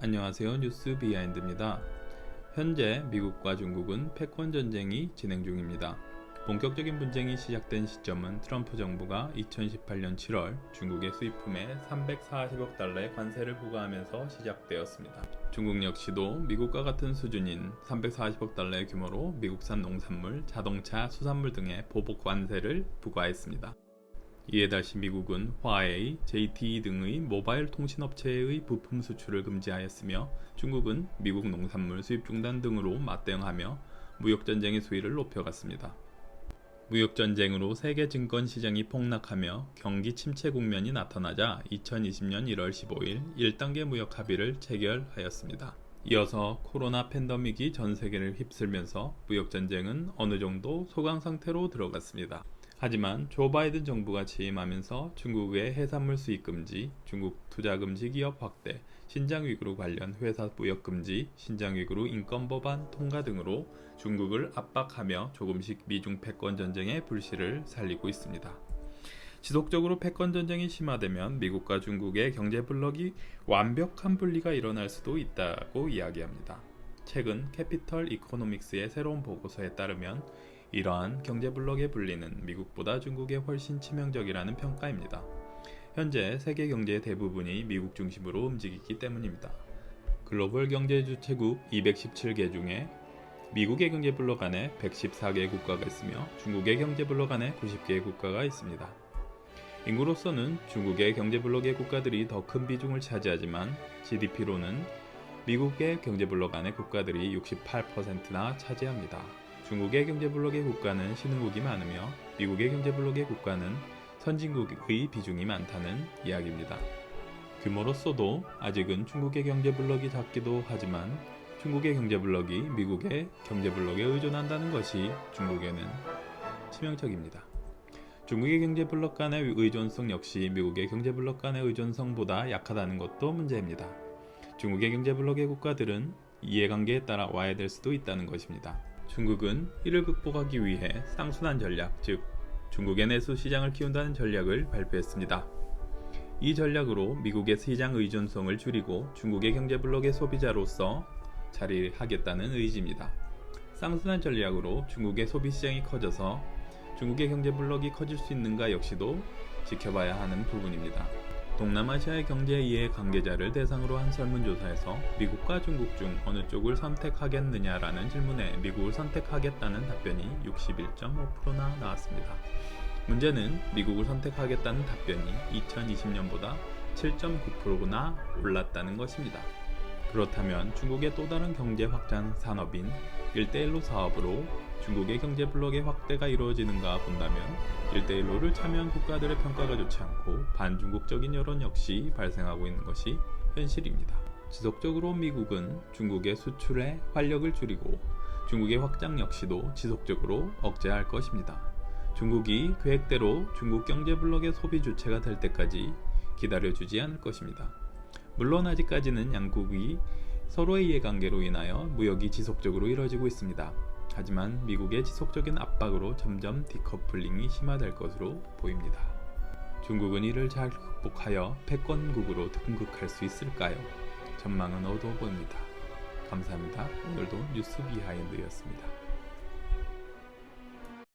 안녕하세요. 뉴스 비하인드입니다. 현재 미국과 중국은 패권 전쟁이 진행 중입니다. 본격적인 분쟁이 시작된 시점은 트럼프 정부가 2018년 7월 중국의 수입품에 340억 달러의 관세를 부과하면서 시작되었습니다. 중국 역시도 미국과 같은 수준인 340억 달러의 규모로 미국산 농산물, 자동차, 수산물 등의 보복 관세를 부과했습니다. 이에 다시 미국은 화웨이, ZTE 등의 모바일 통신업체의 부품 수출을 금지하였으며 중국은 미국 농산물 수입 중단 등으로 맞대응하며 무역전쟁의 수위를 높여갔습니다. 무역전쟁으로 세계 증권시장이 폭락하며 경기 침체 국면이 나타나자 2020년 1월 15일 1단계 무역 합의를 체결하였습니다. 이어서 코로나 팬데믹이 전 세계를 휩쓸면서 무역전쟁은 어느 정도 소강 상태로 들어갔습니다. 하지만 조 바이든 정부가 취임하면서 중국의 해산물 수입 금지, 중국 투자 금지 기업 확대, 신장 위구르 관련 회사 무역 금지, 신장 위구르 인권 법안 통과 등으로 중국을 압박하며 조금씩 미중 패권 전쟁의 불씨를 살리고 있습니다. 지속적으로 패권 전쟁이 심화되면 미국과 중국의 경제 블록이 완벽한 분리가 일어날 수도 있다고 이야기합니다. 최근 캐피털 이코노믹스의 새로운 보고서에 따르면 이러한 경제 블록의 분리는 미국보다 중국에 훨씬 치명적이라는 평가입니다. 현재 세계 경제의 대부분이 미국 중심으로 움직이기 때문입니다. 글로벌 경제 주체국 217개 중에 미국의 경제 블록 안에 114개의 국가가 있으며 중국의 경제 블록 안에 90개의 국가가 있습니다. 인구로서는 중국의 경제 블록의 국가들이 더 큰 비중을 차지하지만 GDP로는 미국의 경제 블록 안의 국가들이 68%나 차지합니다. 중국의 경제 블록의 국가는 신흥국이 많으며 미국의 경제 블록의 국가는 선진국의 비중이 많다는 이야기입니다. 규모로서도 아직은 중국의 경제 블록이 작기도 하지만 중국의 경제 블록이 미국의 경제 블록에 의존한다는 것이 중국에는 치명적입니다. 중국의 경제 블록 간의 의존성 역시 미국의 경제 블록 간의 의존성보다 약하다는 것도 문제입니다. 중국의 경제 블록의 국가들은 이해관계에 따라 와해될 수도 있다는 것입니다. 중국은 이를 극복하기 위해 쌍순환 전략, 즉 중국의 내수 시장을 키운다는 전략을 발표했습니다. 이 전략으로 미국의 시장 의존성을 줄이고 중국의 경제 블록의 소비자로서 자리하겠다는 의지입니다. 쌍순환 전략으로 중국의 소비 시장이 커져서 중국의 경제 블록이 커질 수 있는가 역시도 지켜봐야 하는 부분입니다. 동남아시아의 경제 이해 관계자를 대상으로 한 설문조사에서 미국과 중국 중 어느 쪽을 선택하겠느냐라는 질문에 미국을 선택하겠다는 답변이 61.5%나 나왔습니다. 문제는 미국을 선택하겠다는 답변이 2020년보다 7.9%나 올랐다는 것입니다. 그렇다면 중국의 또 다른 경제 확장 산업인 1대1로 사업으로 중국의 경제 블록의 확대가 이루어지는가 본다면 1대1로를 참여한 국가들의 평가가 좋지 않고 반중국적인 여론 역시 발생하고 있는 것이 현실입니다. 지속적으로 미국은 중국의 수출에 활력을 줄이고 중국의 확장 역시도 지속적으로 억제할 것입니다. 중국이 계획대로 중국 경제 블록의 소비 주체가 될 때까지 기다려주지 않을 것입니다. 물론 아직까지는 양국이 서로의 이해관계로 인하여 무역이 지속적으로 이뤄지고 있습니다. 하지만 미국의 지속적인 압박으로 점점 디커플링이 심화될 것으로 보입니다. 중국은 이를 잘 극복하여 패권국으로 등극할 수 있을까요? 전망은 어두워 보입니다. 감사합니다. 오늘도 뉴스 비하인드였습니다.